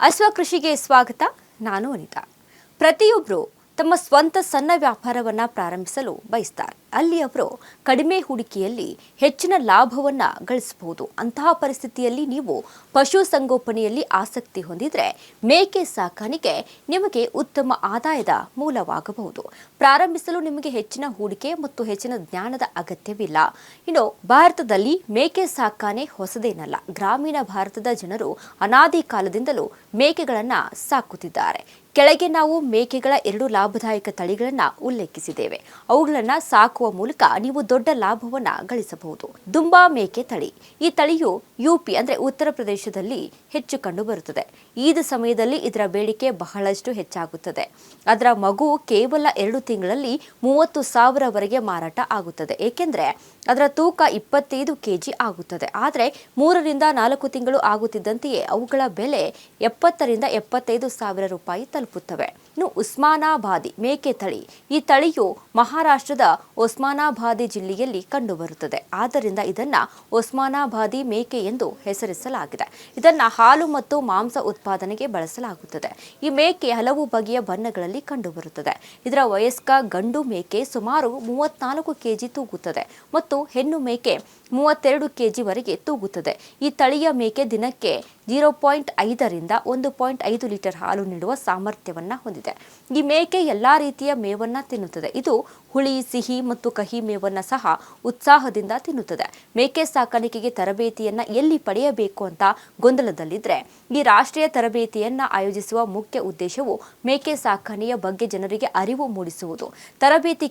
ಅಶ್ವಕೃಷಿಗೆ ಸ್ವಾಗತ. ನಾನು ಅನಿತಾ. ಪ್ರತಿಯೊಬ್ಬರು ತಮ್ಮ ಸ್ವಂತ ಸಣ್ಣ ವ್ಯಾಪಾರವನ್ನು ಪ್ರಾರಂಭಿಸಲು ಬಯಸ್ತಾರೆ. ಅಲ್ಲಿ ಅವರು ಕಡಿಮೆ ಹೂಡಿಕೆಯಲ್ಲಿ ಹೆಚ್ಚಿನ ಲಾಭವನ್ನು ಗಳಿಸಬಹುದು. ಅಂತಹ ಪರಿಸ್ಥಿತಿಯಲ್ಲಿ ನೀವು ಪಶು ಸಂಗೋಪನೆಯಲ್ಲಿ ಆಸಕ್ತಿ ಹೊಂದಿದ್ರೆ ಮೇಕೆ ಸಾಕಾಣಿಕೆ ನಿಮಗೆ ಉತ್ತಮ ಆದಾಯದ ಮೂಲವಾಗಬಹುದು. ಪ್ರಾರಂಭಿಸಲು ನಿಮಗೆ ಹೆಚ್ಚಿನ ಹೂಡಿಕೆ ಮತ್ತು ಹೆಚ್ಚಿನ ಜ್ಞಾನದ ಅಗತ್ಯವಿಲ್ಲ. ಇನ್ನು ಭಾರತದಲ್ಲಿ ಮೇಕೆ ಸಾಕಾಣೆ ಹೊಸದೇನಲ್ಲ. ಗ್ರಾಮೀಣ ಭಾರತದ ಜನರು ಅನಾದಿ ಕಾಲದಿಂದಲೂ ಮೇಕೆಗಳನ್ನು ಸಾಕುತ್ತಿದ್ದಾರೆ. ಕೆಳಗೆ ನಾವು ಮೇಕೆಗಳ 2 ಲಾಭದಾಯಕ ತಳಿಗಳನ್ನು ಉಲ್ಲೇಖಿಸಿದ್ದೇವೆ. ಅವುಗಳನ್ನು ಸಾಕುವ ಮೂಲಕ ನೀವು ದೊಡ್ಡ ಲಾಭವನ್ನು ಗಳಿಸಬಹುದು. ದುಂಬಾ ಮೇಕೆ ತಳಿ. ಈ ತಳಿಯು ಯುಪಿ ಅಂದರೆ ಉತ್ತರ ಪ್ರದೇಶದಲ್ಲಿ ಹೆಚ್ಚು ಕಂಡುಬರುತ್ತದೆ. ಈದ್ ಸಮಯದಲ್ಲಿ ಇದರ ಬೇಡಿಕೆ ಬಹಳಷ್ಟು ಹೆಚ್ಚಾಗುತ್ತದೆ. ಅದರ ಮಗು ಕೇವಲ 2 ತಿಂಗಳಲ್ಲಿ 30,000ವರೆಗೆ ಮಾರಾಟ ಆಗುತ್ತದೆ. ಏಕೆಂದರೆ ಅದರ ತೂಕ 25 ಕೆಜಿ ಆಗುತ್ತದೆ. ಆದರೆ 3 ರಿಂದ 4 ತಿಂಗಳು ಆಗುತ್ತಿದ್ದಂತೆಯೇ ಅವುಗಳ ಬೆಲೆ 70 ರಿಂದ 75,000 ರೂಪಾಯಿ ತಲುಪುತ್ತವೆ. ಇನ್ನು ಉಸ್ಮಾನಾಬಾದಿ ಮೇಕೆ ತಳಿ. ಈ ತಳಿಯು ಮಹಾರಾಷ್ಟ್ರದ ಉಸ್ಮಾನಾಬಾದಿ ಜಿಲ್ಲೆಯಲ್ಲಿ ಕಂಡುಬರುತ್ತದೆ. ಆದ್ದರಿಂದ ಇದನ್ನ ಉಸ್ಮಾನಾಬಾದಿ ಮೇಕೆ ಎಂದು ಹೆಸರಿಸಲಾಗಿದೆ. ಇದನ್ನ ಹಾಲು ಮತ್ತು ಮಾಂಸ ಉತ್ಪಾದನೆಗೆ ಬಳಸಲಾಗುತ್ತದೆ. ಈ ಮೇಕೆ ಹಲವು ಬಗೆಯ ಬಣ್ಣಗಳಲ್ಲಿ ಕಂಡುಬರುತ್ತದೆ. ಇದರ ವಯಸ್ಕ ಗಂಡು ಮೇಕೆ ಸುಮಾರು 34 ಕೆಜಿ ತೂಗುತ್ತದೆ ಮತ್ತು ಹೆಣ್ಣು ಮೇಕೆ 32 ಕೆಜಿ ವರೆಗೆ ತೂಗುತ್ತದೆ. ಈ ತಳಿಯ ಮೇಕೆ ದಿನಕ್ಕೆ 0.5 ರಿಂದ 1.5 ಲೀಟರ್ ಹಾಲು ನೀಡುವ ಸಾಮರ್ಥ್ಯವನ್ನು ಹೊಂದಿದೆ. ಈ ಮೇಕೆ ಎಲ್ಲಾ ರೀತಿಯ ಮೇವನ್ನ ತಿನ್ನುತ್ತದೆ. ಇದು ಹುಳಿ, ಸಿಹಿ ಮತ್ತು ಕಹಿ ಮೇವನ್ನ ಸಹ ಉತ್ಸಾಹದಿಂದ ತಿನ್ನುತ್ತದೆ. ಮೇಕೆ ಸಾಕಾಣಿಕೆಗೆ ತರಬೇತಿಯನ್ನ ಎಲ್ಲಿ ಪಡೆಯಬೇಕು ಅಂತ ಗೊಂದಲದಲ್ಲಿದ್ರೆ ಈ ರಾಷ್ಟ್ರೀಯ ತರಬೇತಿಯನ್ನ ಆಯೋಜಿಸುವ ಮುಖ್ಯ ಉದ್ದೇಶವು ಮೇಕೆ ಸಾಕಾಣೆಯ ಬಗ್ಗೆ ಜನರಿಗೆ ಅರಿವು ಮೂಡಿಸುವುದು. ತರಬೇತಿ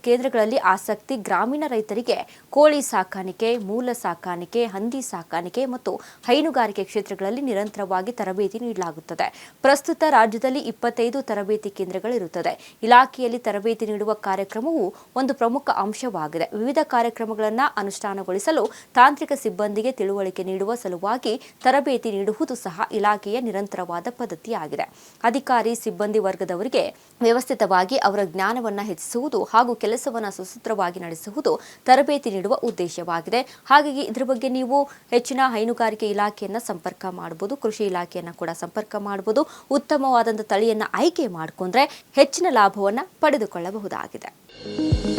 ಕೇಂದ್ರಗಳಲ್ಲಿ ಆಸಕ್ತಿ ಗ್ರಾಮೀಣ ರೈತರಿಗೆ ಕೋಳಿ ಸಾಕಾಣಿಕೆ, ಮೂಲ ಸಾಕಾಣಿಕೆ, ಹಂದಿ ಸಾಕಾಣಿಕೆ ಮತ್ತು ಹೈನುಗಾರಿಕೆ ಕ್ಷೇತ್ರಗಳಲ್ಲಿ ನಿರಂತರವಾಗಿ ತರಬೇತಿ ನೀಡಲಾಗುತ್ತದೆ. ಪ್ರಸ್ತುತ ರಾಜ್ಯದಲ್ಲಿ 25 ತರಬೇತಿ ಕೇಂದ್ರಗಳಿರುತ್ತದೆ. ಇಲಾಖೆಯಲ್ಲಿ ತರಬೇತಿ ನೀಡುವ ಕಾರ್ಯಕ್ರಮವು ಒಂದು ಪ್ರಮುಖ ಅಂಶವಾಗಿದೆ. ವಿವಿಧ ಕಾರ್ಯಕ್ರಮಗಳನ್ನು ಅನುಷ್ಠಾನಗೊಳಿಸಲು ತಾಂತ್ರಿಕ ಸಿಬ್ಬಂದಿಗೆ ತಿಳುವಳಿಕೆ ನೀಡುವ ಸಲುವಾಗಿ ತರಬೇತಿ ನೀಡುವುದು ಸಹ ಇಲಾಖೆಯ ನಿರಂತರವಾದ ಪದ್ಧತಿಯಾಗಿದೆ. ಅಧಿಕಾರಿ ಸಿಬ್ಬಂದಿ ವರ್ಗದವರಿಗೆ ವ್ಯವಸ್ಥಿತವಾಗಿ ಅವರ ಜ್ಞಾನವನ್ನು ಹೆಚ್ಚಿಸುವುದು ಹಾಗೂ ಕೆಲಸವನ್ನು ಸುಸೂತ್ರವಾಗಿ ನಡೆಸುವುದು ತರಬೇತಿ ನೀಡುವ ಉದ್ದೇಶವಾಗಿದೆ. ಹಾಗಾಗಿ ಇದರ ಬಗ್ಗೆ ನೀವು ಹೆಚ್ಚಿನ ಹೈನುಗಾರಿಕೆ ಇಲಾಖೆಯನ್ನು ಸಂಪರ್ಕ ಮಾಡಬಹುದು, ಕೃಷಿ ಇಲಾಖೆಯನ್ನು ಕೂಡ ಸಂಪರ್ಕ ಮಾಡಬಹುದು. ಉತ್ತಮವಾದಂಥ ತಳಿಯನ್ನು ಆಯ್ಕೆ ಮಾಡಿಕೊಂಡ್ರೆ ಹೆಚ್ಚಿನ ಲಾಭವನ್ನು ಪಡೆದುಕೊಳ್ಳಬಹುದಾಗಿದೆ.